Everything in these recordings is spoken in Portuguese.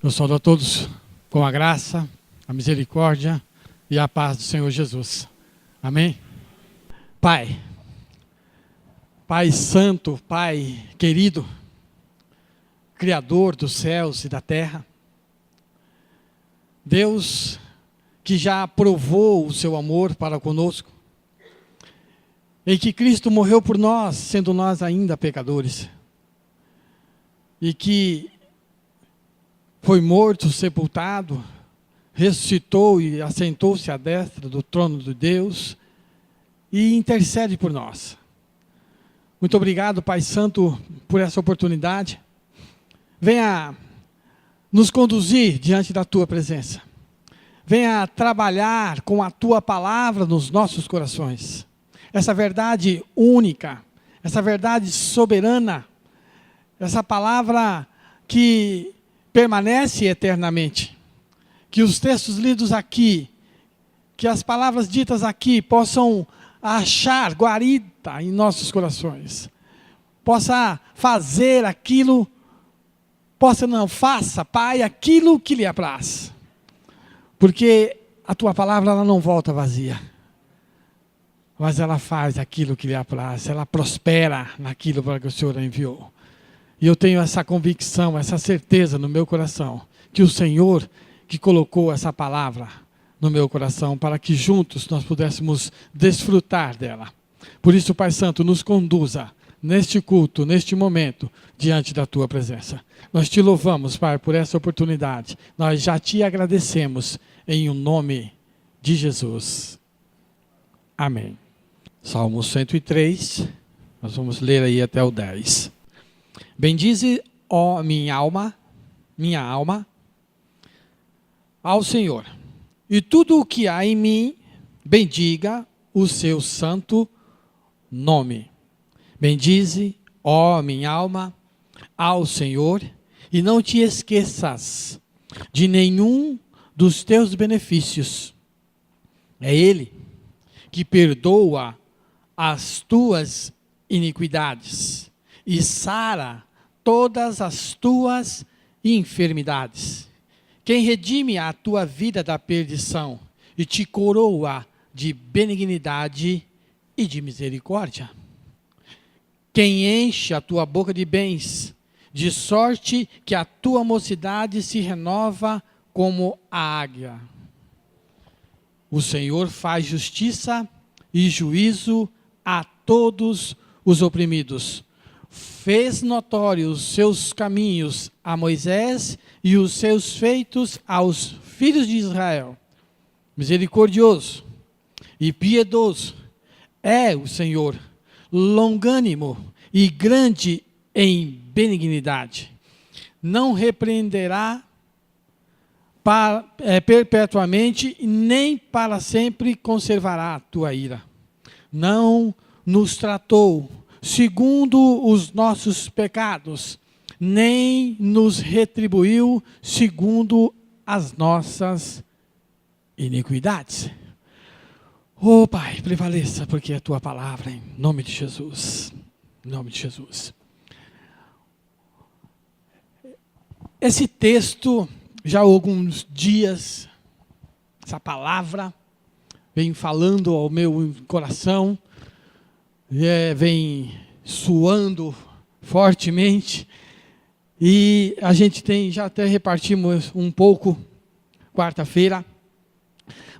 Eu saúdo a todos com a graça, a misericórdia e a paz do Senhor Jesus. Amém? Pai Santo, Pai querido, Criador dos céus e da terra, Deus que já provou o seu amor para conosco, em que Cristo morreu por nós, sendo nós ainda pecadores, e que foi morto, sepultado, ressuscitou e assentou-se à destra do trono de Deus e intercede por nós. Muito obrigado, Pai Santo, por essa oportunidade. Venha nos conduzir diante da Tua presença. Venha trabalhar com a Tua palavra nos nossos corações. Essa verdade única, essa verdade soberana, essa palavra que permanece eternamente. Que os textos lidos aqui, que as palavras ditas aqui possam achar guarida em nossos corações. Possa fazer aquilo, faça, Pai, aquilo que lhe apraz. Porque a Tua palavra ela não volta vazia. Mas ela faz aquilo que lhe apraz, ela prospera naquilo para que o Senhor a enviou. E eu tenho essa convicção, essa certeza no meu coração, que o Senhor que colocou essa palavra no meu coração, para que juntos nós pudéssemos desfrutar dela. Por isso, Pai Santo, nos conduza neste culto, neste momento, diante da Tua presença. Nós Te louvamos, Pai, por essa oportunidade. Nós já Te agradecemos em o nome de Jesus. Amém. Salmo 103, nós vamos ler aí até o 10. Bendize, ó minha alma, ao Senhor, e tudo o que há em mim, bendiga o seu santo nome. Bendize, ó minha alma, ao Senhor, e não te esqueças de nenhum dos teus benefícios. É Ele que perdoa as tuas iniquidades e sara todas as tuas enfermidades. Quem redime a tua vida da perdição e te coroa de benignidade e de misericórdia. Quem enche a tua boca de bens, de sorte que a tua mocidade se renova como a águia. O Senhor faz justiça e juízo a todos os oprimidos. Fez notórios os seus caminhos a Moisés e os seus feitos aos filhos de Israel. Misericordioso e piedoso é o Senhor, longânimo e grande em benignidade. Não repreenderá perpetuamente, nem para sempre conservará a tua ira. Não nos tratou segundo os nossos pecados, nem nos retribuiu segundo as nossas iniquidades. Oh Pai, prevaleça, porque é a Tua palavra, em nome de Jesus. Em nome de Jesus. Esse texto, já há alguns dias, essa palavra vem falando ao meu coração, vem suando fortemente, e a gente já até repartimos um pouco quarta-feira,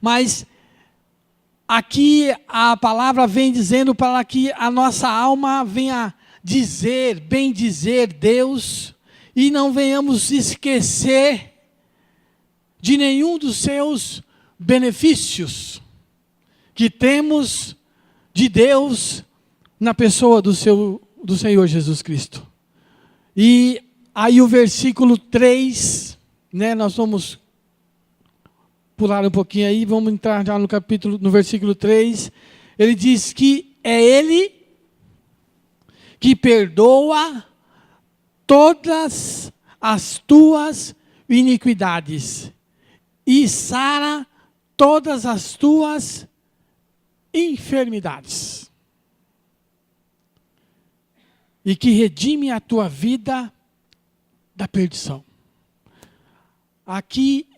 mas aqui a palavra vem dizendo para que a nossa alma venha bendizer Deus, e não venhamos esquecer de nenhum dos seus benefícios que temos de Deus na pessoa do Senhor Jesus Cristo. E aí o versículo 3, nós vamos pular um pouquinho aí, vamos entrar já no versículo 3, ele diz que é Ele que perdoa todas as tuas iniquidades e sara todas as tuas enfermidades. E que redime a tua vida da perdição. aqui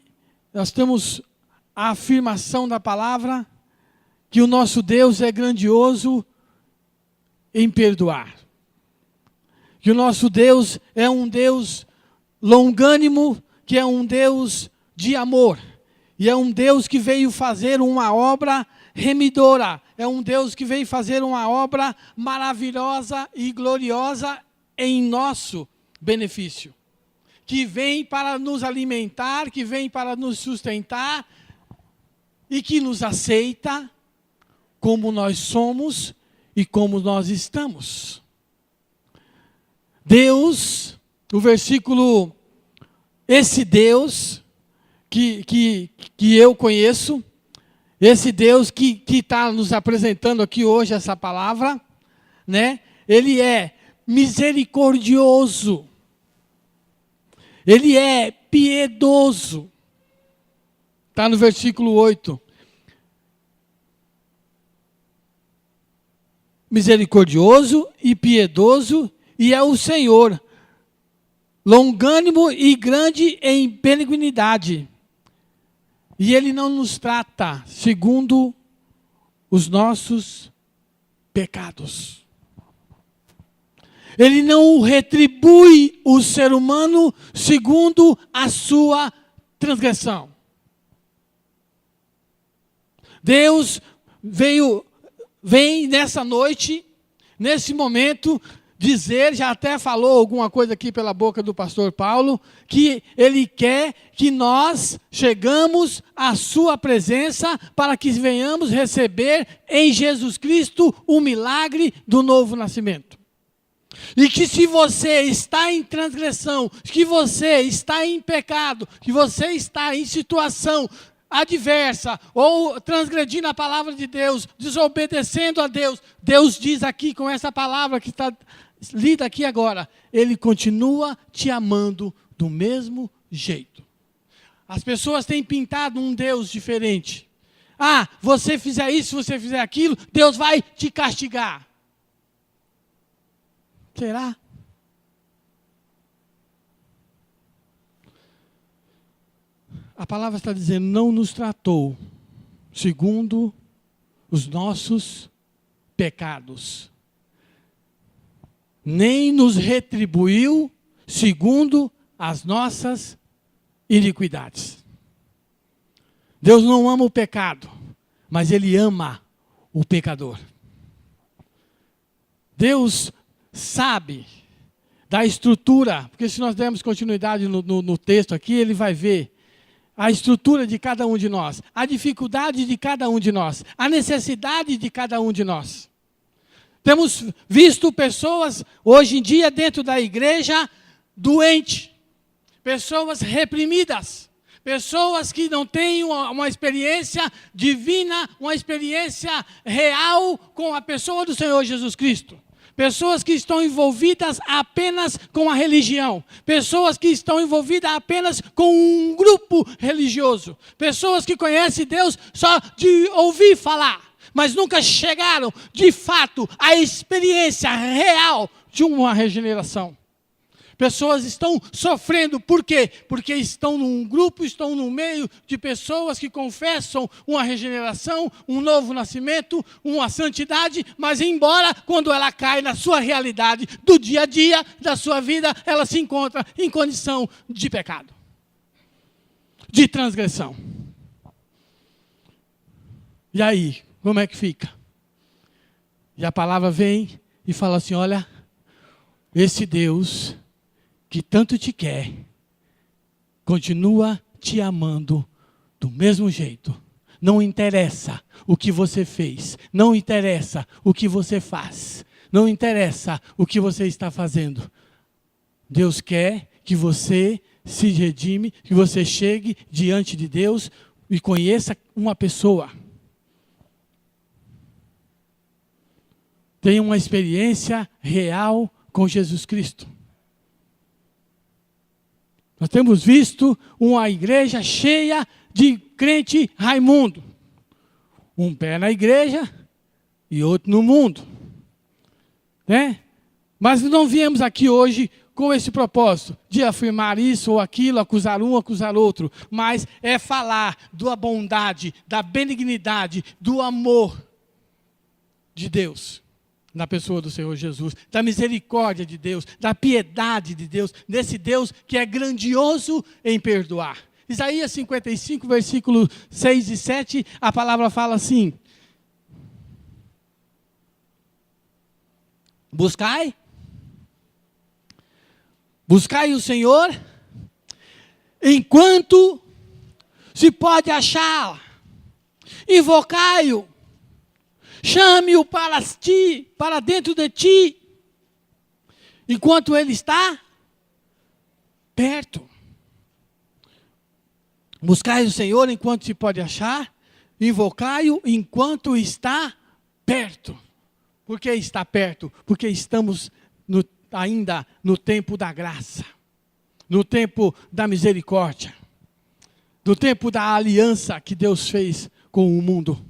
nós temos a afirmação da palavra que o nosso Deus é grandioso em perdoar. Que o nosso Deus é um Deus longânimo, que é um Deus de amor. E é um Deus que veio fazer uma obra remidora. É um Deus que veio fazer uma obra maravilhosa e gloriosa em nosso benefício. Que vem para nos alimentar, que vem para nos sustentar e que nos aceita como nós somos e como nós estamos. Deus, o versículo, esse Deus que eu conheço, esse Deus que está nos apresentando aqui hoje essa palavra, né? Ele é misericordioso, ele é piedoso. Está no versículo 8. Misericordioso e piedoso, e é o Senhor, longânimo e grande em benignidade. E Ele não nos trata segundo os nossos pecados. Ele não retribui o ser humano segundo a sua transgressão. Deus vem nessa noite, nesse momento, dizer, já até falou alguma coisa aqui pela boca do pastor Paulo, que ele quer que nós chegamos à sua presença para que venhamos receber em Jesus Cristo o milagre do novo nascimento. E que se você está em transgressão, que você está em pecado, que você está em situação adversa, ou transgredindo a palavra de Deus, desobedecendo a Deus, Deus diz aqui com essa palavra que está lida aqui agora, Ele continua te amando do mesmo jeito. As pessoas têm pintado um Deus diferente. Ah, você fizer isso, você fizer aquilo, Deus vai te castigar. Será? A palavra está dizendo, não nos tratou segundo os nossos pecados, nem nos retribuiu segundo as nossas iniquidades. Deus não ama o pecado, mas Ele ama o pecador. Deus sabe da estrutura, porque se nós dermos continuidade no texto aqui, ele vai ver a estrutura de cada um de nós, a dificuldade de cada um de nós, a necessidade de cada um de nós. Temos visto pessoas, hoje em dia, dentro da igreja, doentes, pessoas reprimidas, pessoas que não têm uma experiência divina, uma experiência real com a pessoa do Senhor Jesus Cristo. Pessoas que estão envolvidas apenas com a religião. Pessoas que estão envolvidas apenas com um grupo religioso. Pessoas que conhecem Deus só de ouvir falar, mas nunca chegaram, de fato, à experiência real de uma regeneração. Pessoas estão sofrendo, por quê? Porque estão num grupo, estão no meio de pessoas que confessam uma regeneração, um novo nascimento, uma santidade, mas embora quando ela cai na sua realidade do dia a dia da sua vida, ela se encontra em condição de pecado, de transgressão. E aí, como é que fica? E a palavra vem e fala assim, olha, esse Deus que tanto te quer, continua te amando do mesmo jeito. Não interessa o que você fez, não interessa o que você faz, não interessa o que você está fazendo. Deus quer que você se redime, que você chegue diante de Deus e conheça uma pessoa. Tenha uma experiência real com Jesus Cristo. Nós temos visto uma igreja cheia de crente Raimundo. Um pé na igreja e outro no mundo. Né? Mas não viemos aqui hoje com esse propósito de afirmar isso ou aquilo, acusar um, acusar outro, mas é falar da bondade, da benignidade, do amor de Deus na pessoa do Senhor Jesus, da misericórdia de Deus, da piedade de Deus, desse Deus que é grandioso em perdoar. Isaías 55, versículos 6 e 7, a palavra fala assim: Buscai o Senhor enquanto se pode achar, invocai-o, chame-o para ti, para dentro de ti, enquanto ele está perto. Buscai o Senhor enquanto se pode achar, invocai-o enquanto está perto. Por que está perto? Porque estamos ainda no tempo da graça, no tempo da misericórdia, no tempo da aliança que Deus fez com o mundo.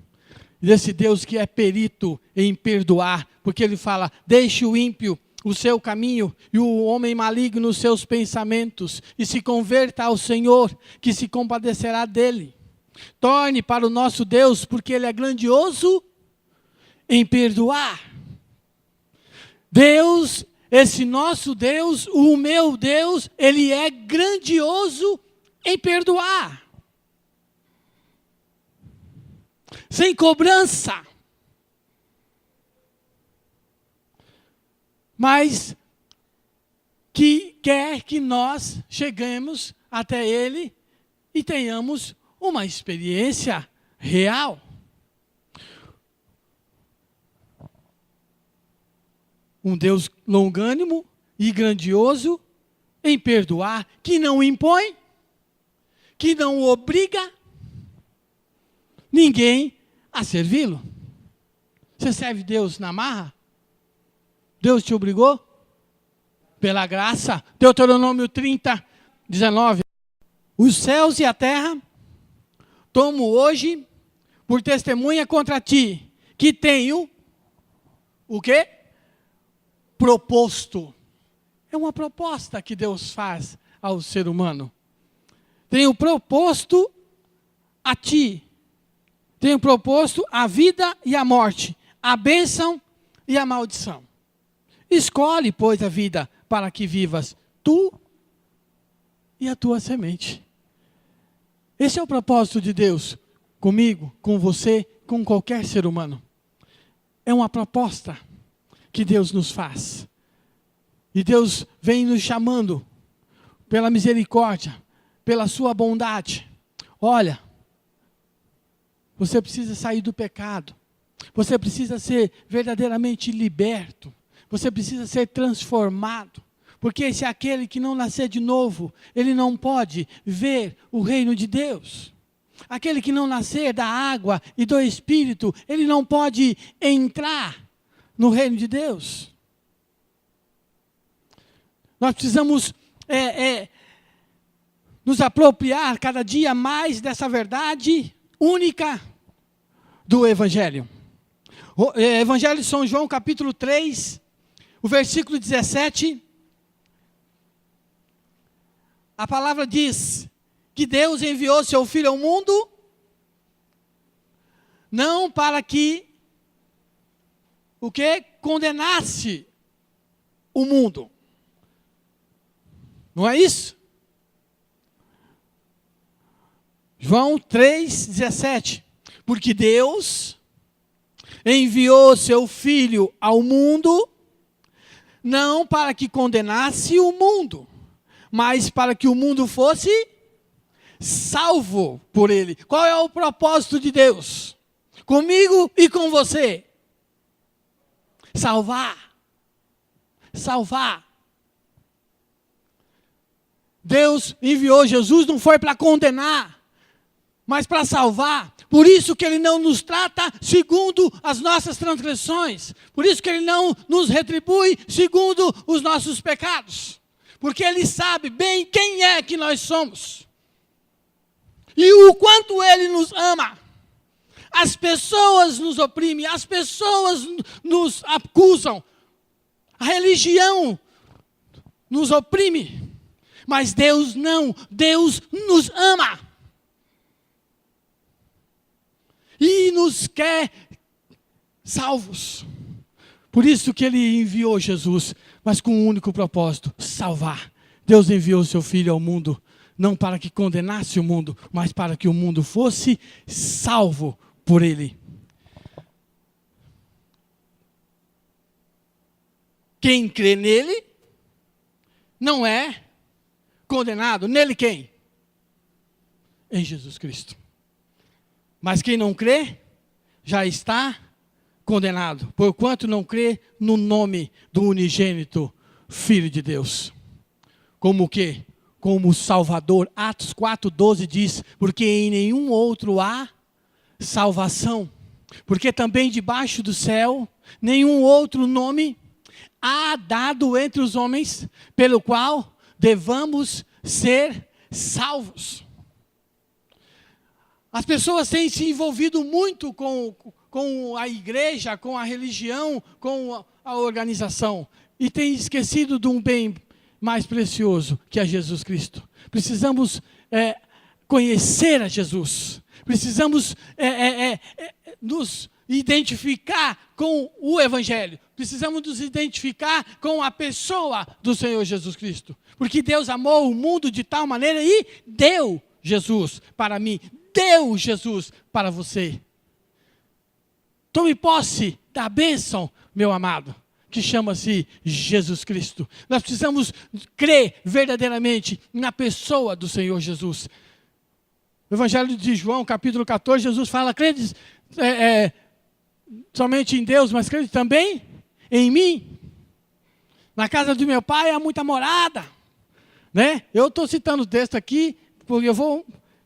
Desse Deus que é perito em perdoar, porque ele fala: deixe o ímpio o seu caminho e o homem maligno os seus pensamentos, e se converta ao Senhor, que se compadecerá dele. Torne para o nosso Deus, porque ele é grandioso em perdoar. Deus, esse nosso Deus, o meu Deus, ele é grandioso em perdoar. Sem cobrança. Mas que quer que nós cheguemos até ele e tenhamos uma experiência real. Um Deus longânimo e grandioso em perdoar, que não impõe, que não obriga ninguém a servi-lo. Você serve Deus na marra? Deus te obrigou? Pela graça. Deuteronômio 30, 19. Os céus e a terra tomo hoje por testemunha contra ti, que tenho o quê? Proposto. É uma proposta que Deus faz ao ser humano. Tenho proposto a ti. Tenho proposto a vida e a morte, a bênção e a maldição. Escolhe, pois, a vida para que vivas tu e a tua semente. Esse é o propósito de Deus comigo, com você, com qualquer ser humano. É uma proposta que Deus nos faz. E Deus vem nos chamando pela misericórdia, pela sua bondade. Olha, você precisa sair do pecado. Você precisa ser verdadeiramente liberto. Você precisa ser transformado. Porque se aquele que não nascer de novo, ele não pode ver o reino de Deus. Aquele que não nascer da água e do Espírito, ele não pode entrar no reino de Deus. Nós precisamos nos apropriar cada dia mais dessa verdade única do Evangelho. O Evangelho de São João, capítulo 3, o versículo 17, a palavra diz que Deus enviou seu Filho ao mundo, não para que, o quê? Condenasse o mundo. Não é isso? João 3,17. Porque Deus enviou seu Filho ao mundo, não para que condenasse o mundo, mas para que o mundo fosse salvo por ele. Qual é o propósito de Deus? Comigo e com você. Salvar. Salvar. Deus enviou Jesus, não foi para condenar, mas para salvar. Por isso que ele não nos trata segundo as nossas transgressões. Por isso que ele não nos retribui segundo os nossos pecados. Porque ele sabe bem quem é que nós somos. E o quanto ele nos ama. As pessoas nos oprimem, as pessoas nos acusam. A religião nos oprime, mas Deus não. Deus nos ama. E nos quer salvos. Por isso que Ele enviou Jesus, mas com um único propósito: salvar. Deus enviou o seu Filho ao mundo, não para que condenasse o mundo, mas para que o mundo fosse salvo por Ele. Quem crê nele não é condenado. Nele quem? Em Jesus Cristo. Mas quem não crê já está condenado, porquanto não crê no nome do unigênito Filho de Deus. Como o quê? Como Salvador. Atos 4,12 diz: porque em nenhum outro há salvação, porque também debaixo do céu nenhum outro nome há dado entre os homens, pelo qual devamos ser salvos. As pessoas têm se envolvido muito com a igreja, com a religião, com a organização, e têm esquecido de um bem mais precioso, que é Jesus Cristo. Precisamos conhecer a Jesus. Precisamos nos identificar com o Evangelho. Precisamos nos identificar com a pessoa do Senhor Jesus Cristo. Porque Deus amou o mundo de tal maneira e deu Jesus para mim. Deu Jesus para você. Tome posse da bênção, meu amado, que chama-se Jesus Cristo. Nós precisamos crer verdadeiramente na pessoa do Senhor Jesus. No Evangelho de João, capítulo 14, Jesus fala: credes somente em Deus, mas crede também em mim. Na casa do meu pai há muita morada, né? Eu estou citando o texto aqui, porque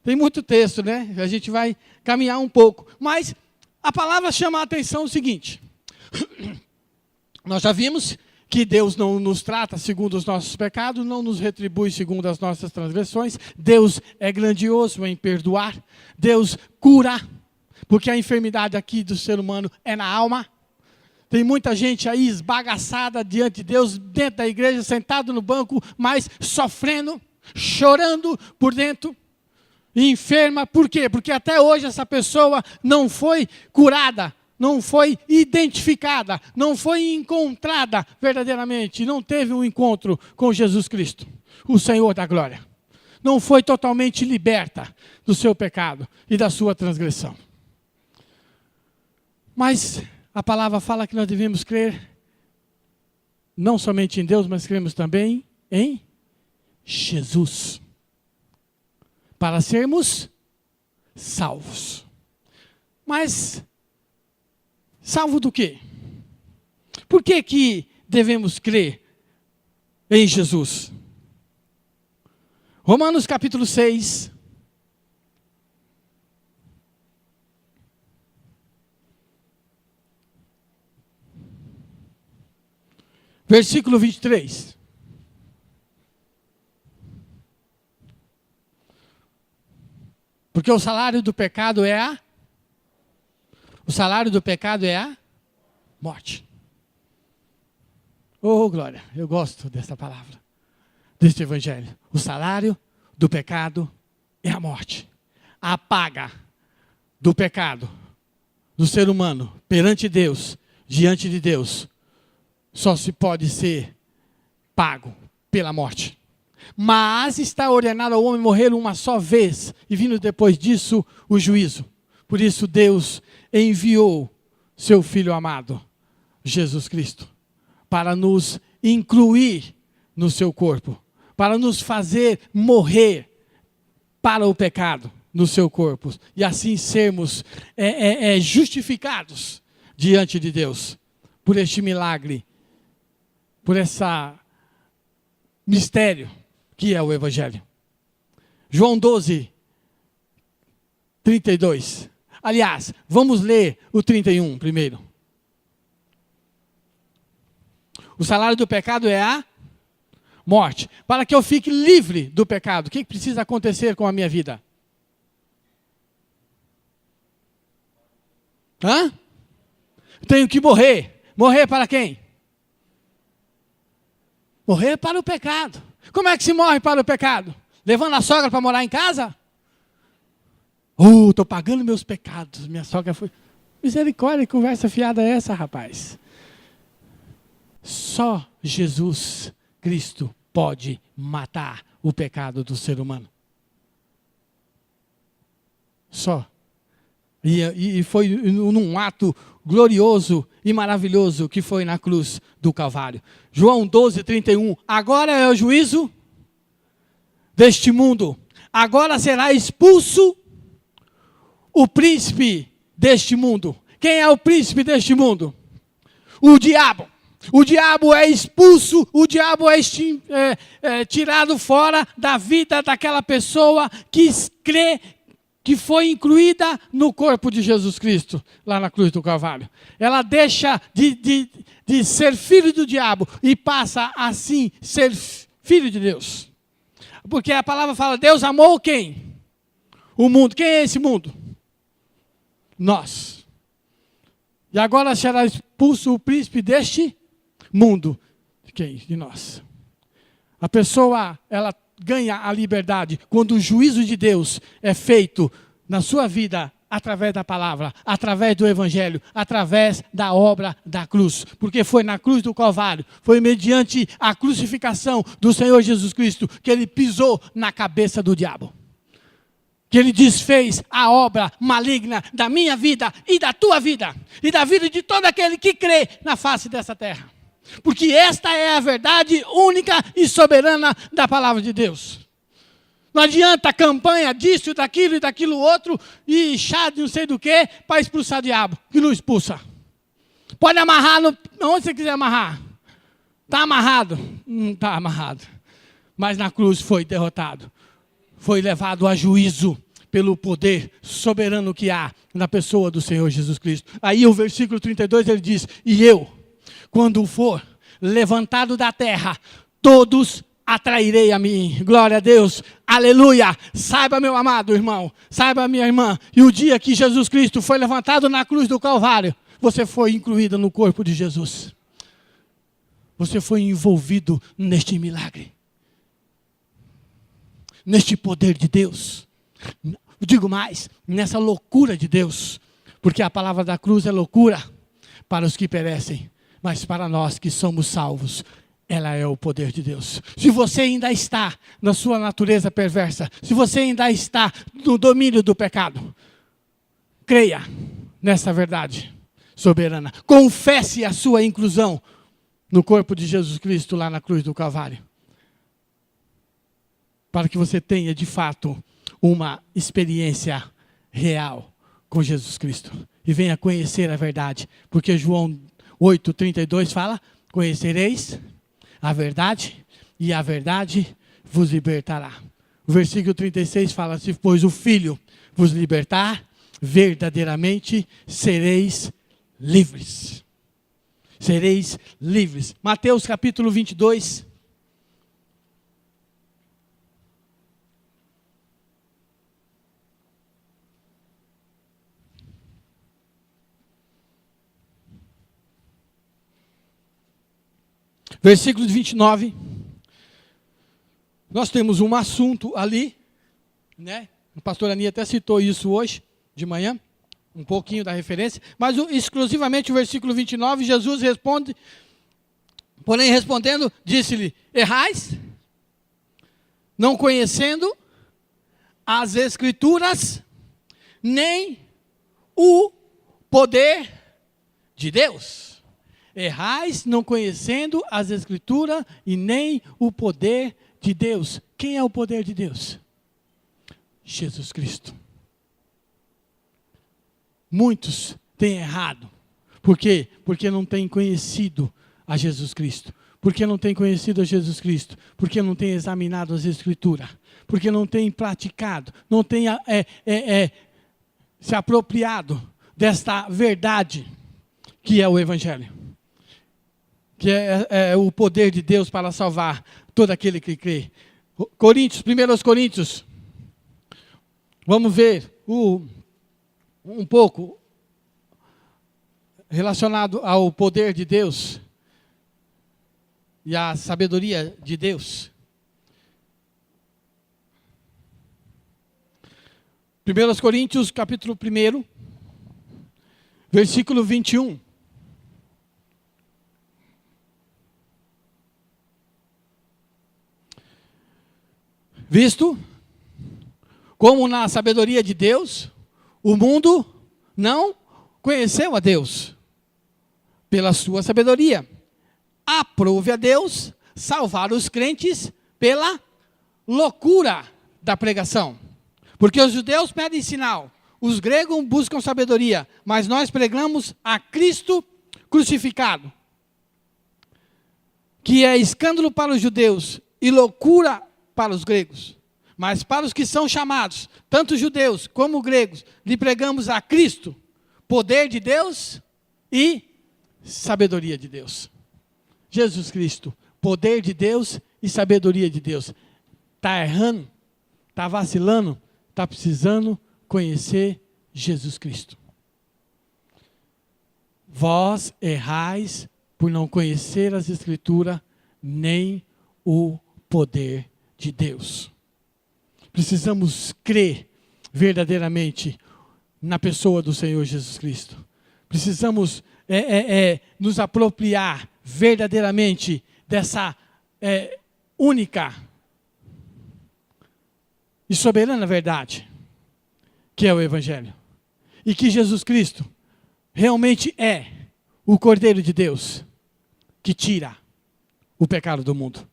tem muito texto, né? A gente vai caminhar um pouco. Mas a palavra chama a atenção o seguinte: nós já vimos que Deus não nos trata segundo os nossos pecados, não nos retribui segundo as nossas transgressões. Deus é grandioso em perdoar. Deus cura, porque a enfermidade aqui do ser humano é na alma. Tem muita gente aí esbagaçada diante de Deus, dentro da igreja, sentado no banco, mas sofrendo, chorando por dentro, e enferma. Por quê? Porque até hoje essa pessoa não foi curada, não foi identificada, não foi encontrada verdadeiramente, não teve um encontro com Jesus Cristo, o Senhor da glória. Não foi totalmente liberta do seu pecado e da sua transgressão. Mas a palavra fala que nós devemos crer não somente em Deus, mas cremos também em Jesus, para sermos salvos. Mas salvo do quê? Por que devemos crer em Jesus? Romanos capítulo 6. Versículo 23. Porque o salário do pecado é a morte. Oh, glória, eu gosto dessa palavra, deste evangelho. O salário do pecado é a morte. A paga do pecado do ser humano perante Deus, diante de Deus, só se pode ser pago pela morte. Mas está ordenado ao homem morrer uma só vez, e vindo depois disso o juízo. Por isso Deus enviou seu Filho amado, Jesus Cristo, para nos incluir no seu corpo, para nos fazer morrer para o pecado no seu corpo, e assim sermos justificados diante de Deus, por este milagre, por esse mistério que é o Evangelho. João 12, 32. Aliás, vamos ler o 31 primeiro. O salário do pecado é a morte. Para que eu fique livre do pecado, o que precisa acontecer com a minha vida? Tenho que morrer. Morrer para quem? Morrer para o pecado. Como é que se morre para o pecado? Levando a sogra para morar em casa? Estou pagando meus pecados. Minha sogra foi... Misericórdia, que conversa fiada é essa, rapaz? Só Jesus Cristo pode matar o pecado do ser humano. Só. E foi num ato glorioso e maravilhoso que foi na cruz do Calvário. João 12:31. Agora é o juízo deste mundo. Agora será expulso o príncipe deste mundo. Quem é o príncipe deste mundo? O diabo. O diabo é expulso, o diabo é tirado fora da vida daquela pessoa que crê que foi incluída no corpo de Jesus Cristo, lá na cruz do Calvário. Ela deixa de ser filho do diabo e passa, assim, ser filho de Deus. Porque a palavra fala, Deus amou quem? O mundo. Quem é esse mundo? Nós. E agora será expulso o príncipe deste mundo. De quem? De nós. A pessoa, ela ganha a liberdade quando o juízo de Deus é feito na sua vida através da palavra, através do evangelho, através da obra da cruz. Porque foi na cruz do Calvário, foi mediante a crucificação do Senhor Jesus Cristo que ele pisou na cabeça do diabo. Que ele desfez a obra maligna da minha vida e da tua vida. E da vida de todo aquele que crê na face dessa terra. Porque esta é a verdade única e soberana da palavra de Deus. Não adianta a campanha disso, daquilo e daquilo outro, e chá de não sei do que, para expulsar o diabo, que não expulsa. Pode amarrar onde você quiser amarrar. Está amarrado? Não está amarrado. Mas na cruz foi derrotado. Foi levado a juízo pelo poder soberano que há na pessoa do Senhor Jesus Cristo. Aí o versículo 32 ele diz, e eu, quando for levantado da terra, todos atrairei a mim. Glória a Deus. Aleluia. Saiba, meu amado irmão, saiba, minha irmã, e o dia que Jesus Cristo foi levantado na cruz do Calvário, você foi incluída no corpo de Jesus. Você foi envolvido neste milagre. Neste poder de Deus. Eu digo mais, nessa loucura de Deus. Porque a palavra da cruz é loucura para os que perecem. Mas para nós que somos salvos, ela é o poder de Deus. Se você ainda está na sua natureza perversa, se você ainda está no domínio do pecado, creia nessa verdade soberana. Confesse a sua inclusão no corpo de Jesus Cristo lá na cruz do Calvário. Para que você tenha de fato uma experiência real com Jesus Cristo. E venha conhecer a verdade. Porque João 8:32 fala, conhecereis a verdade e a verdade vos libertará. O versículo 36 fala, se pois o Filho vos libertar, verdadeiramente sereis livres. Sereis livres. Mateus capítulo 22. Versículo 29. Nós temos um assunto ali, né? O pastor Ani até citou isso hoje, de manhã, um pouquinho da referência, mas exclusivamente o versículo 29, Jesus responde, porém respondendo, disse-lhe, errais, não conhecendo as Escrituras, nem o poder de Deus. Errais, não conhecendo as Escrituras e nem o poder de Deus. Quem é o poder de Deus? Jesus Cristo. Muitos têm errado. Por quê? Porque não têm conhecido a Jesus Cristo. Porque não têm conhecido a Jesus Cristo. Porque não têm examinado as Escrituras. Porque não têm praticado. Não têm se apropriado desta verdade que é o Evangelho. Que é o poder de Deus para salvar todo aquele que crê. Coríntios, 1 Coríntios. Vamos ver um pouco relacionado ao poder de Deus. e a sabedoria de Deus. 1 Coríntios, capítulo 1, versículo 21. Visto como na sabedoria de Deus, o mundo não conheceu a Deus pela sua sabedoria. Aprove a Deus salvar os crentes pela loucura da pregação. Porque os judeus pedem sinal, os gregos buscam sabedoria, mas nós pregamos a Cristo crucificado, que é escândalo para os judeus e loucura para os gregos. Mas para os que são chamados, tanto judeus como gregos, lhe pregamos a Cristo, poder de Deus e sabedoria de Deus. Jesus Cristo, poder de Deus e sabedoria de Deus. Está errando? Está vacilando? Está precisando conhecer Jesus Cristo. Vós errais por não conhecer as Escrituras, nem o poder de Deus. Precisamos crer verdadeiramente na pessoa do Senhor Jesus Cristo. Precisamos nos apropriar verdadeiramente dessa única e soberana verdade, que é o Evangelho. E que Jesus Cristo realmente é o Cordeiro de Deus que tira o pecado do mundo.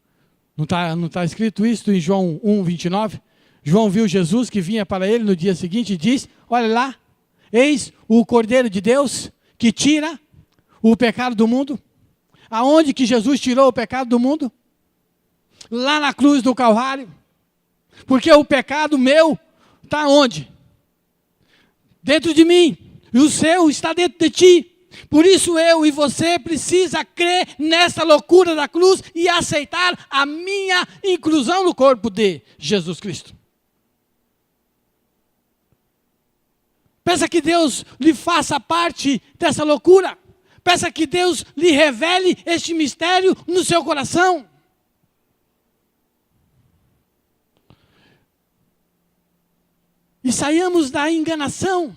Não tá escrito isso em João 1, 29? João viu Jesus que vinha para ele no dia seguinte e diz, olha lá, eis o Cordeiro de Deus que tira o pecado do mundo. Aonde que Jesus tirou o pecado do mundo? Lá na cruz do Calvário. Porque o pecado meu está onde? Dentro de mim. E o seu está dentro de ti. Por isso eu e você precisa crer nessa loucura da cruz e aceitar a minha inclusão no corpo de Jesus Cristo. Peça que Deus lhe faça parte dessa loucura. Peça que Deus lhe revele este mistério no seu coração. E saiamos da enganação.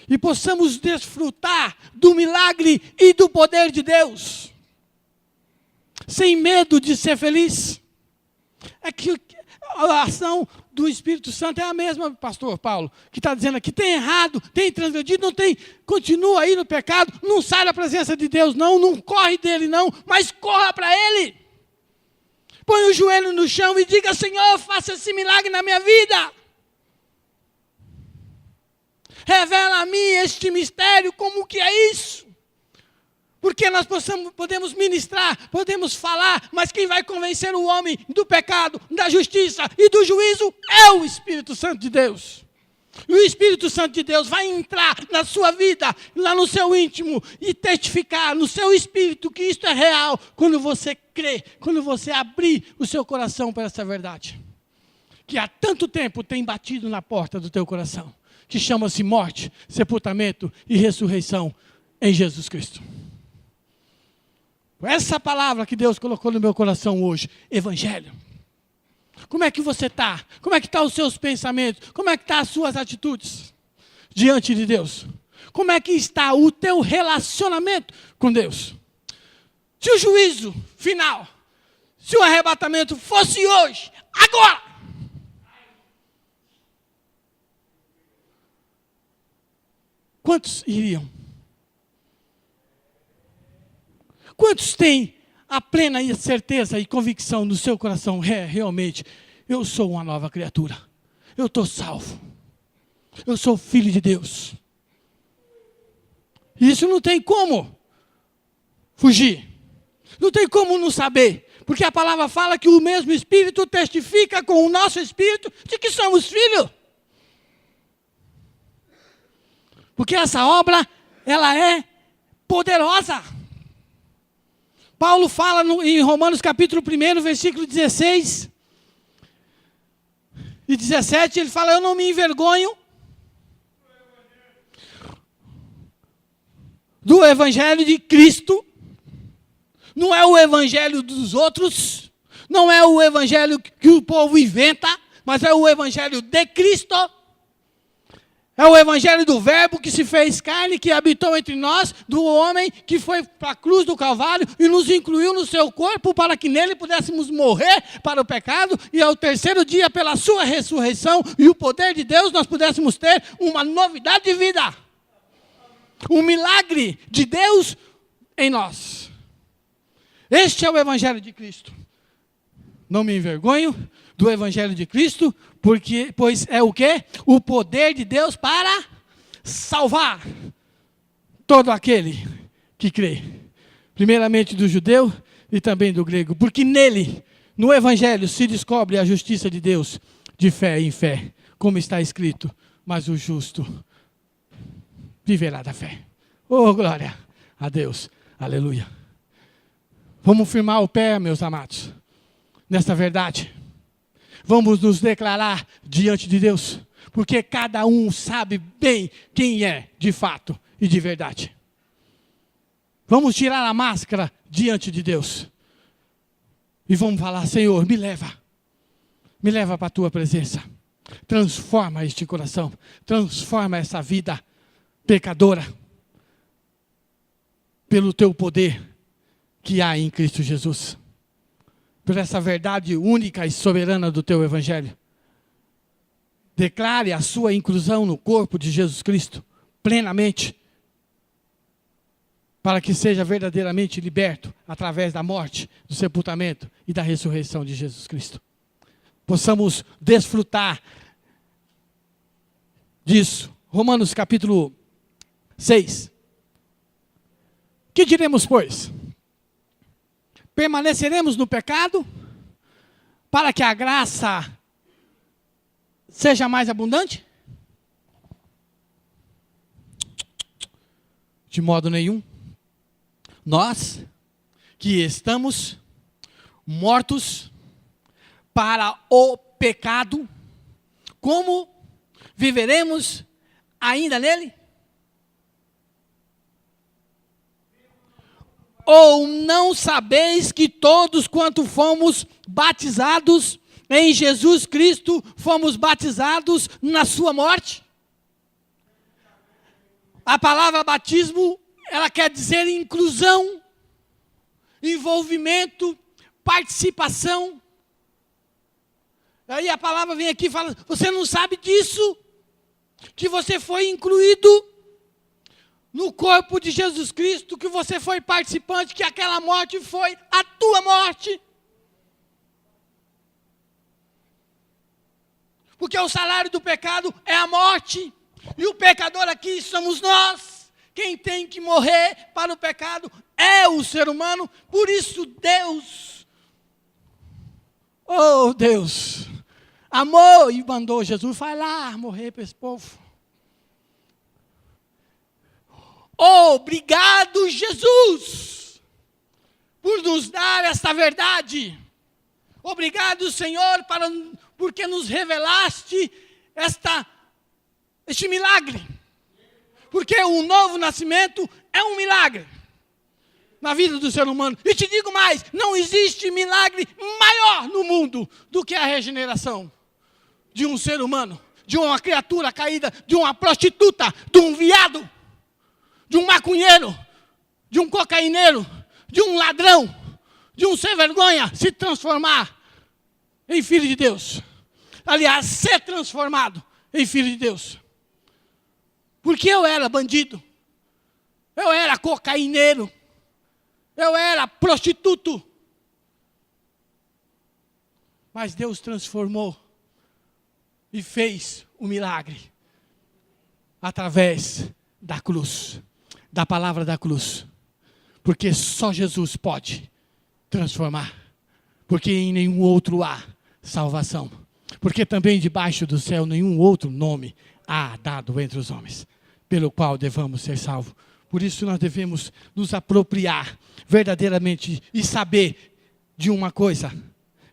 E possamos desfrutar do milagre e do poder de Deus. Sem medo de ser feliz. É que a ação do Espírito Santo é a mesma, pastor Paulo, que está dizendo aqui, tem errado, tem transgredido, não tem, continua aí no pecado, não sai da presença de Deus não corre dele não, mas corra para ele. Põe o joelho no chão e diga, Senhor, faça esse milagre na minha vida. Revela a mim este mistério, como que é isso? Porque nós podemos ministrar, podemos falar, mas quem vai convencer o homem do pecado, da justiça e do juízo é o Espírito Santo de Deus. E o Espírito Santo de Deus vai entrar na sua vida, lá no seu íntimo, e testificar no seu espírito que isto é real, quando você crê, quando você abrir o seu coração para essa verdade. Que há tanto tempo tem batido na porta do teu coração, que chama-se morte, sepultamento e ressurreição em Jesus Cristo. Essa palavra que Deus colocou no meu coração hoje, Evangelho. Como é que você está? Como é que estão os seus pensamentos? Como é que estão as suas atitudes diante de Deus? Como é que está o teu relacionamento com Deus? Se o juízo final, se o arrebatamento fosse hoje, agora, quantos iriam? Quantos têm a plena certeza e convicção no seu coração? Realmente, eu sou uma nova criatura. Eu estou salvo. Eu sou filho de Deus. Isso não tem como fugir. Não tem como não saber. Porque a palavra fala que o mesmo Espírito testifica com o nosso Espírito de que somos filhos. Porque essa obra, ela é poderosa. Paulo fala em Romanos capítulo 1, versículo 16 e 17, ele fala, eu não me envergonho do Evangelho de Cristo, Não é o evangelho dos outros, não é o evangelho que o povo inventa, mas é o evangelho de Cristo. É o evangelho do verbo que se fez carne, que habitou entre nós, do homem que foi para a cruz do Calvário e nos incluiu no seu corpo para que nele pudéssemos morrer para o pecado e ao terceiro dia, pela sua ressurreição e o poder de Deus, nós pudéssemos ter uma novidade de vida. Um milagre de Deus em nós. Este é o evangelho de Cristo. Não me envergonho do evangelho de Cristo, pois é o quê? O poder de Deus para salvar todo aquele que crê. Primeiramente do judeu e também do grego. Porque nele, no evangelho, se descobre a justiça de Deus de fé em fé. Como está escrito, mas o justo viverá da fé. Oh, glória a Deus. Aleluia. Vamos firmar o pé, meus amados, nesta verdade. Vamos nos declarar diante de Deus, porque cada um sabe bem quem é de fato e de verdade. Vamos tirar a máscara diante de Deus e vamos falar: Senhor, me leva para a tua presença, transforma este coração, transforma essa vida pecadora, pelo teu poder que há em Cristo Jesus. Por essa verdade única e soberana do teu evangelho. Declare a sua inclusão no corpo de Jesus Cristo, plenamente, para que seja verdadeiramente liberto através da morte, do sepultamento e da ressurreição de Jesus Cristo. Possamos desfrutar disso. Romanos capítulo 6. Que diremos, pois? Permaneceremos no pecado para que a graça seja mais abundante? De modo nenhum. Nós que estamos mortos para o pecado, como viveremos ainda nele? Ou não sabeis que todos quanto fomos batizados em Jesus Cristo, fomos batizados na sua morte? A palavra batismo, ela quer dizer inclusão, envolvimento, participação. Aí a palavra vem aqui e fala: você não sabe disso? Que você foi incluído no corpo de Jesus Cristo, que você foi participante, que aquela morte foi a tua morte. Porque o salário do pecado é a morte. E o pecador aqui somos nós. Quem tem que morrer para o pecado é o ser humano. Por isso Deus, oh Deus, amou e mandou Jesus: vai lá morrer para esse povo. Obrigado, Jesus, por nos dar esta verdade. Obrigado, Senhor, porque nos revelaste este milagre. Porque o novo nascimento é um milagre na vida do ser humano. E te digo mais, não existe milagre maior no mundo do que a regeneração de um ser humano, de uma criatura caída, de uma prostituta, de um viado, de um maconheiro, de um cocaineiro, de um ladrão, de um sem vergonha, se transformar em filho de Deus. Aliás, ser transformado em filho de Deus. Porque eu era bandido, eu era cocaineiro, eu era prostituto. Mas Deus transformou e fez o milagre através da cruz, da palavra da cruz. Porque só Jesus pode transformar. Porque em nenhum outro há salvação. Porque também debaixo do céu nenhum outro nome há dado entre os homens, pelo qual devamos ser salvos. Por isso nós devemos nos apropriar verdadeiramente e saber de uma coisa,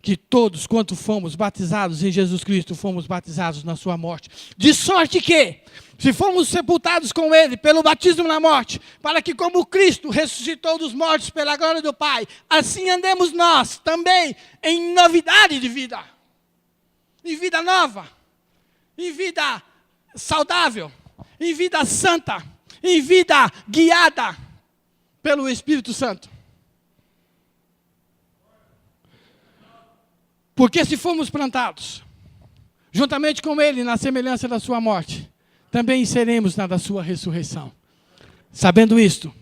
que todos, quanto fomos batizados em Jesus Cristo, fomos batizados na sua morte. De sorte que, se fomos sepultados com ele pelo batismo na morte, para que como Cristo ressuscitou dos mortos pela glória do Pai, assim andemos nós também em novidade de vida. Em vida nova, em vida saudável, em vida santa, em vida guiada pelo Espírito Santo. Porque se fomos plantados, juntamente com ele, na semelhança da sua morte, também seremos na da sua ressurreição. Sabendo isto,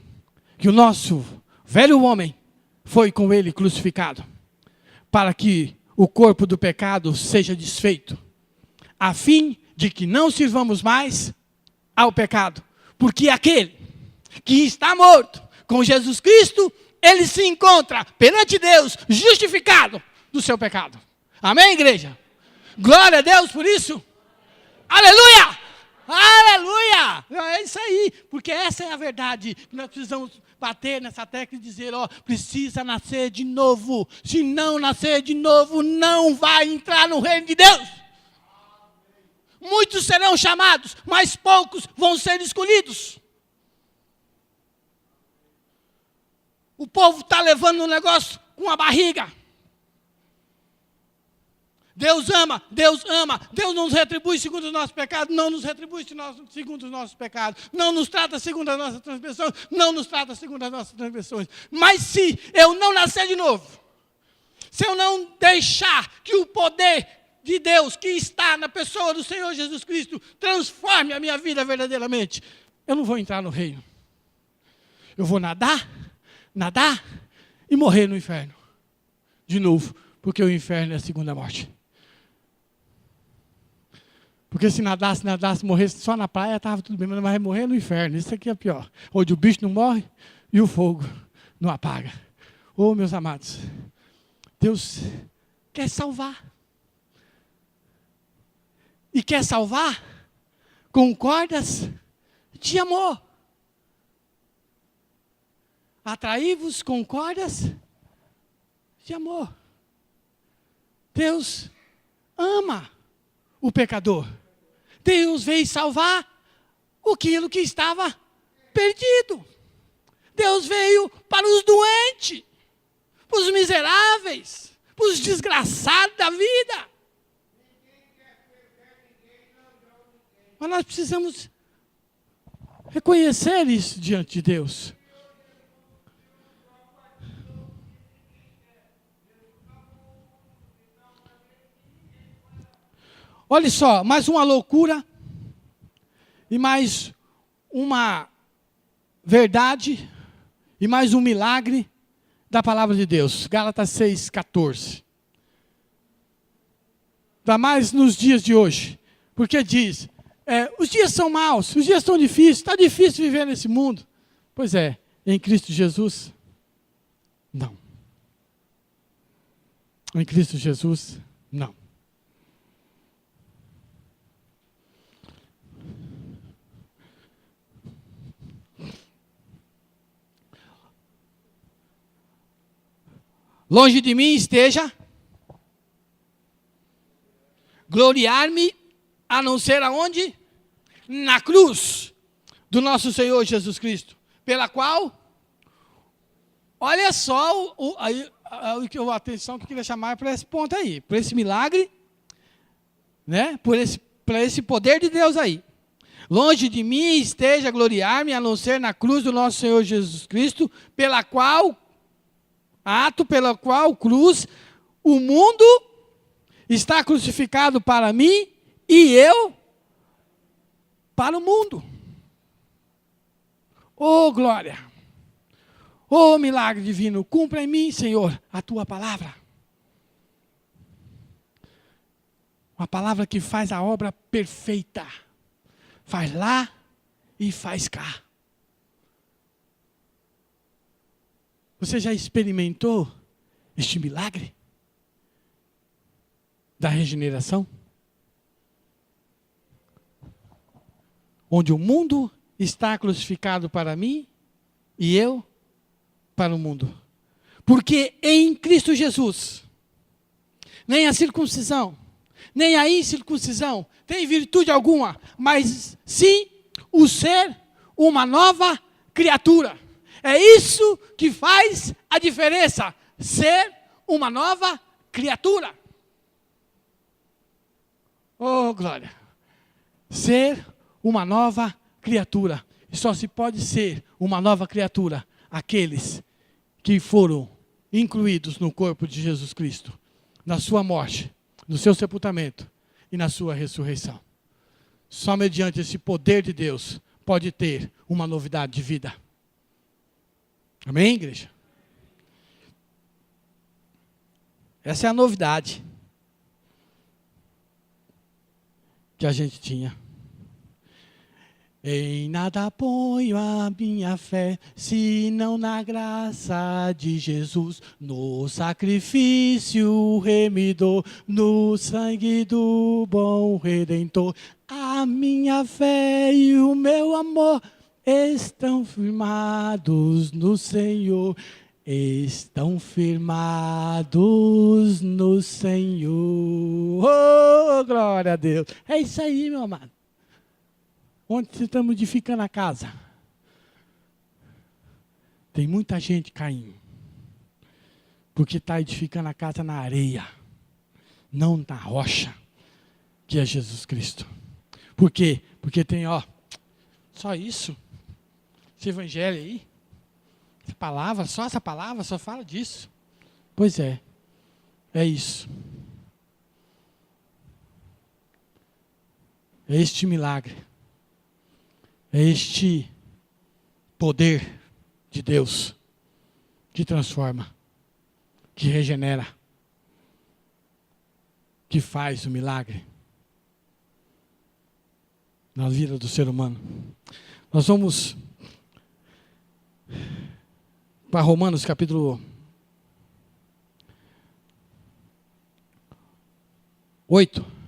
que o nosso velho homem foi com ele crucificado, para que o corpo do pecado seja desfeito, a fim de que não sirvamos mais ao pecado. Porque aquele que está morto com Jesus Cristo, ele se encontra perante Deus justificado do seu pecado. Amém, igreja? Glória a Deus por isso. Aleluia! Aleluia! É isso aí, porque essa é a verdade. Nós precisamos bater nessa tecla e dizer, precisa nascer de novo. Se não nascer de novo, não vai entrar no reino de Deus. Muitos serão chamados, mas poucos vão ser escolhidos. O povo está levando o negócio com a barriga. Deus ama, Deus ama, Deus não nos retribui segundo os nossos pecados, não nos retribui segundo os nossos pecados, não nos trata segundo as nossas transgressões, não nos trata segundo as nossas transgressões. Mas se eu não nascer de novo, se eu não deixar que o poder de Deus que está na pessoa do Senhor Jesus Cristo transforme a minha vida verdadeiramente, eu não vou entrar no reino. Eu vou nadar e morrer no inferno. De novo, porque o inferno é a segunda morte. Porque se nadasse, morresse só na praia, estava tudo bem, mas vai morrer no inferno. Isso aqui é pior. Onde o bicho não morre e o fogo não apaga. Meus amados, Deus quer salvar. E quer salvar com cordas de amor. Atraí-vos com cordas de amor. Deus ama o pecador. Deus veio salvar aquilo que estava perdido. Deus veio para os doentes, para os miseráveis, para os desgraçados da vida. Mas nós precisamos reconhecer isso diante de Deus. Olha só, mais uma loucura e mais uma verdade e mais um milagre da palavra de Deus. Gálatas 6,14. Ainda mais nos dias de hoje, porque diz, os dias são maus, os dias são difíceis, está difícil viver nesse mundo. Pois é, em Cristo Jesus, não. Em Cristo Jesus, não. Longe de mim esteja gloriar-me, a não ser aonde? Na cruz do nosso Senhor Jesus Cristo, pela qual, olha só, a atenção que eu queria chamar para esse ponto aí, para esse milagre, né? Para esse poder de Deus aí. Longe de mim esteja gloriar-me, a não ser na cruz do nosso Senhor Jesus Cristo, pela qual cruz, o mundo está crucificado para mim e eu para o mundo. Glória! Milagre divino, cumpra em mim, Senhor, a tua palavra. Uma palavra que faz a obra perfeita. Faz lá e faz cá. Você já experimentou este milagre da regeneração? Onde o mundo está crucificado para mim e eu para o mundo. Porque em Cristo Jesus, nem a circuncisão, nem a incircuncisão tem virtude alguma, mas sim o ser uma nova criatura. É isso que faz a diferença, ser uma nova criatura. Oh, glória! Ser uma nova criatura. E só se pode ser uma nova criatura aqueles que foram incluídos no corpo de Jesus Cristo, na sua morte, no seu sepultamento e na sua ressurreição. Só mediante esse poder de Deus pode ter uma novidade de vida. Amém, igreja? Essa é a novidade que a gente tinha. Em nada ponho a minha fé, senão na graça de Jesus, no sacrifício remidor, no sangue do bom Redentor. A minha fé e o meu amor estão firmados no Senhor, estão firmados no Senhor. Oh, glória a Deus! É isso aí, meu amado. Onde estamos edificando a casa? Tem muita gente caindo. Porque está edificando a casa na areia. Não na rocha. Que é Jesus Cristo. Por quê? Porque tem, só isso. Esse evangelho aí. Essa palavra só fala disso. Pois é. É isso. É este milagre. É este poder de Deus que transforma, que regenera, que faz o milagre na vida do ser humano. Nós vamos para Romanos capítulo 8.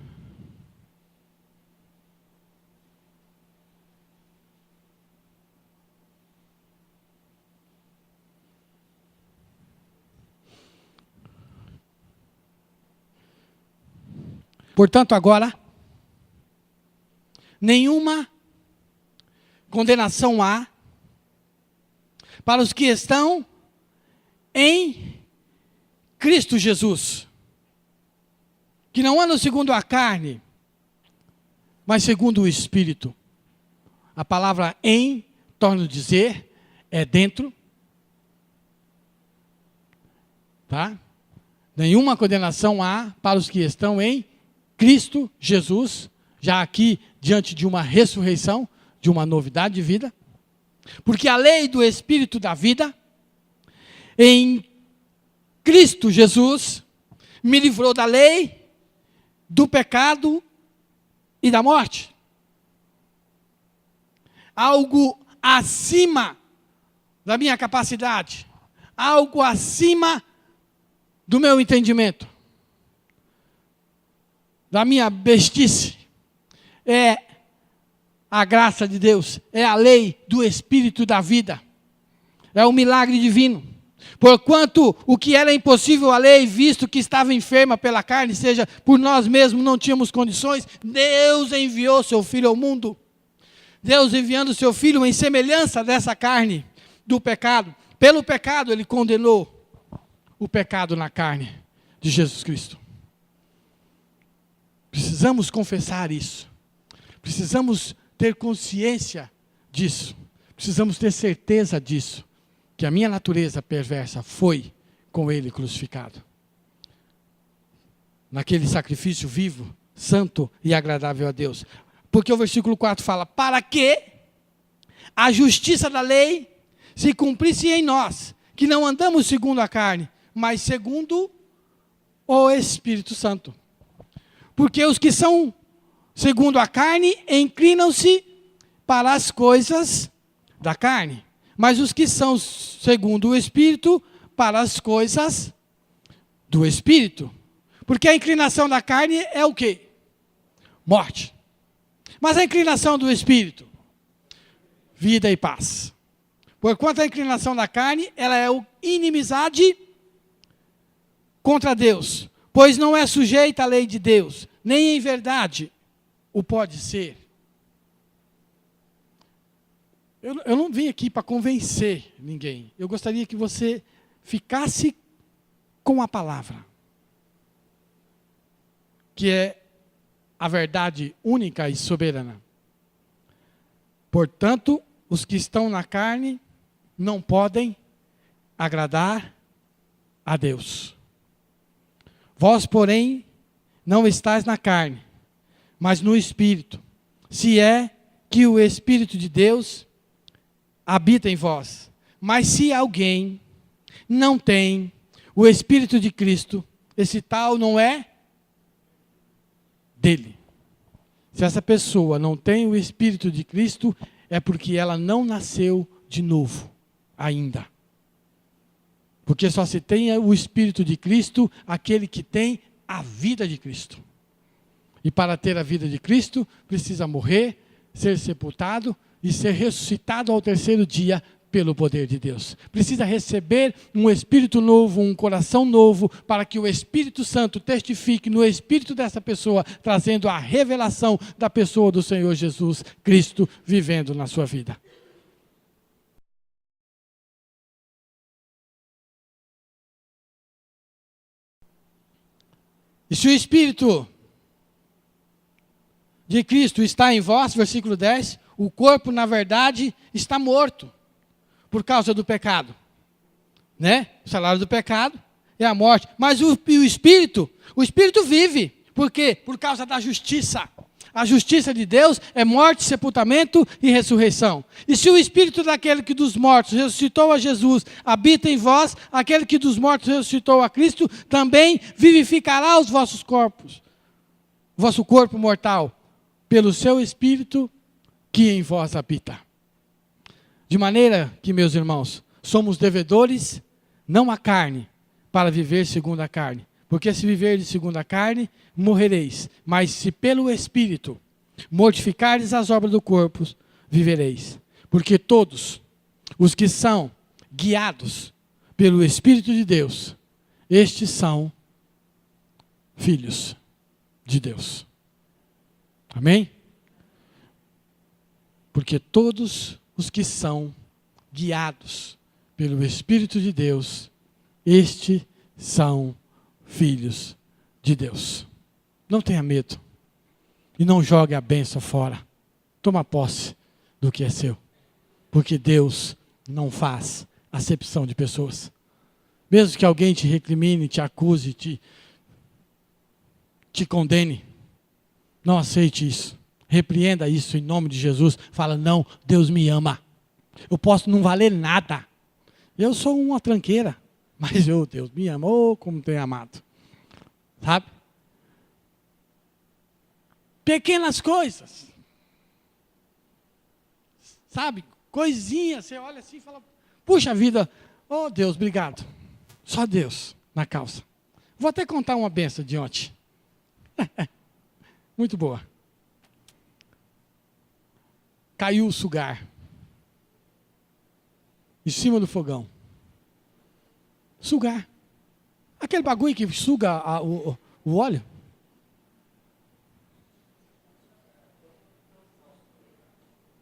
Portanto, agora, nenhuma condenação há para os que estão em Cristo Jesus, que não andam segundo a carne, mas segundo o Espírito. A palavra em, torno a dizer, é dentro. Tá? Nenhuma condenação há para os que estão em Cristo Jesus, já aqui diante de uma ressurreição, de uma novidade de vida. Porque a lei do Espírito da vida, em Cristo Jesus, me livrou da lei, do pecado e da morte. Algo acima da minha capacidade, algo acima do meu entendimento, da minha bestice, é a graça de Deus, é a lei do Espírito da vida, é o milagre divino. Porquanto o que era impossível à lei, visto que estava enferma pela carne, seja por nós mesmos não tínhamos condições, Deus enviou seu Filho ao mundo. Deus enviando seu Filho em semelhança dessa carne do pecado. Pelo pecado ele condenou o pecado na carne de Jesus Cristo. Precisamos confessar isso. Precisamos ter consciência disso. Precisamos ter certeza disso. Que a minha natureza perversa foi com ele crucificado. Naquele sacrifício vivo, santo e agradável a Deus. Porque o versículo 4 fala, para que a justiça da lei se cumprisse em nós, que não andamos segundo a carne, mas segundo o Espírito Santo. Porque os que são segundo a carne, inclinam-se para as coisas da carne. Mas os que são segundo o Espírito, para as coisas do Espírito. Porque a inclinação da carne é o quê? Morte. Mas a inclinação do Espírito? Vida e paz. Porquanto a inclinação da carne, ela é inimizade contra Deus. pois não é sujeita à lei de Deus, nem em verdade o pode ser. Eu não vim aqui para convencer ninguém. Eu gostaria que você ficasse com a palavra, que é a verdade única e soberana. Portanto, os que estão na carne não podem agradar a Deus. Vós, porém, não estáis na carne, mas no Espírito, se é que o Espírito de Deus habita em vós. Mas se alguém não tem o Espírito de Cristo, esse tal não é dele. Se essa pessoa não tem o Espírito de Cristo, é porque ela não nasceu de novo ainda. Porque só se tem o Espírito de Cristo aquele que tem a vida de Cristo. E para ter a vida de Cristo, precisa morrer, ser sepultado e ser ressuscitado ao terceiro dia pelo poder de Deus. Precisa receber um espírito novo, um coração novo, para que o Espírito Santo testifique no espírito dessa pessoa, trazendo a revelação da pessoa do Senhor Jesus Cristo vivendo na sua vida. E se o Espírito de Cristo está em vós, versículo 10, o corpo, na verdade, está morto por causa do pecado. Né? O salário do pecado é a morte. Mas o Espírito vive. Por quê? Por causa da justiça. A justiça de Deus é morte, sepultamento e ressurreição. E se o Espírito daquele que dos mortos ressuscitou a Jesus habita em vós, aquele que dos mortos ressuscitou a Cristo, também vivificará os vossos corpos, vosso corpo mortal, pelo seu Espírito que em vós habita. De maneira que, meus irmãos, somos devedores, não à carne, para viver segundo a carne. Porque se viverdes segundo a carne, morrereis. Mas se pelo Espírito mortificardes as obras do corpo, vivereis. Porque todos os que são guiados pelo Espírito de Deus, estes são filhos de Deus. Amém? Porque todos os que são guiados pelo Espírito de Deus, estes são filhos de Deus. Não tenha medo. E não jogue a bênção fora. Toma posse do que é seu. Porque Deus não faz acepção de pessoas. Mesmo que alguém te recrimine, te acuse, te condene, não aceite isso. Repreenda isso em nome de Jesus. Fala, não, Deus me ama. Eu posso não valer nada. Eu sou uma tranqueira. Mas Deus me ama. Oh, como tem amado. Sabe? Pequenas coisas. Sabe? Coisinhas. Você olha assim e fala, puxa vida. Oh, Deus, obrigado. Só Deus na causa. Vou até contar uma benção de ontem. Muito boa. Caiu o sugar em cima do fogão. Sugar. Aquele bagulho que suga o óleo.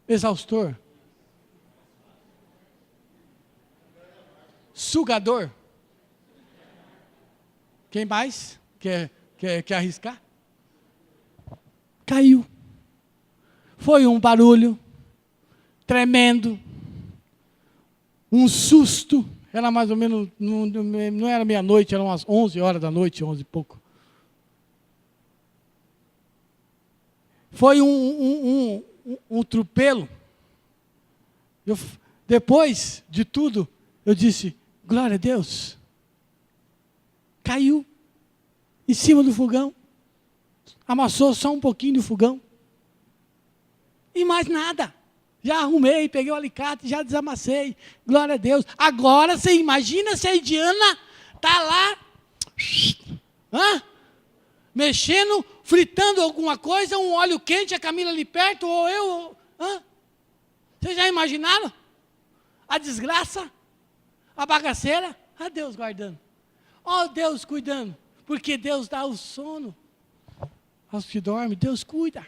Exaustor. Sugador. Quem mais quer arriscar? Caiu. Foi um barulho tremendo, um susto. Era mais ou menos, não era meia-noite, eram umas 11 horas da noite, 11 e pouco. Foi um tropelo. Depois de tudo, eu disse, glória a Deus. Caiu em cima do fogão. Amassou só um pouquinho do fogão. E mais nada. Já arrumei, peguei o alicate, já desamassei. Glória a Deus. Agora, você imagina se a Ediana está lá, mexendo, fritando alguma coisa, um óleo quente, a Camila ali perto, ou eu. Vocês já imaginaram? A desgraça, a bagaceira, a Deus guardando. Ó Deus cuidando. Porque Deus dá o sono aos que dormem, Deus cuida.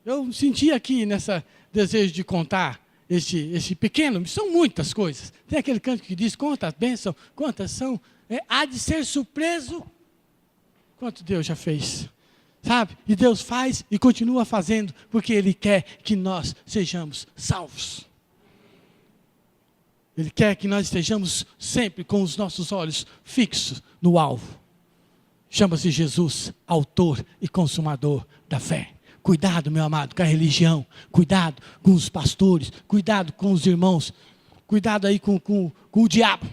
Eu senti aqui nessa desejo de contar esse pequeno, são muitas coisas. Tem aquele canto que diz, quantas bênçãos, quantas são, há de ser surpreso quanto Deus já fez. Sabe? E Deus faz e continua fazendo, porque Ele quer que nós sejamos salvos. Ele quer que nós estejamos sempre com os nossos olhos fixos no alvo. Chama-se Jesus, autor e consumador da fé. Cuidado, meu amado, com a religião. Cuidado com os pastores. Cuidado com os irmãos. Cuidado aí com o diabo.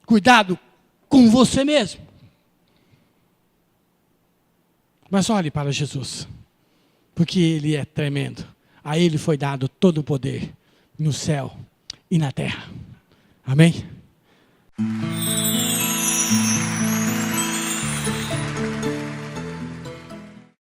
Cuidado com você mesmo. Mas olhe para Jesus. Porque Ele é tremendo. A Ele foi dado todo o poder no céu e na terra. Amém?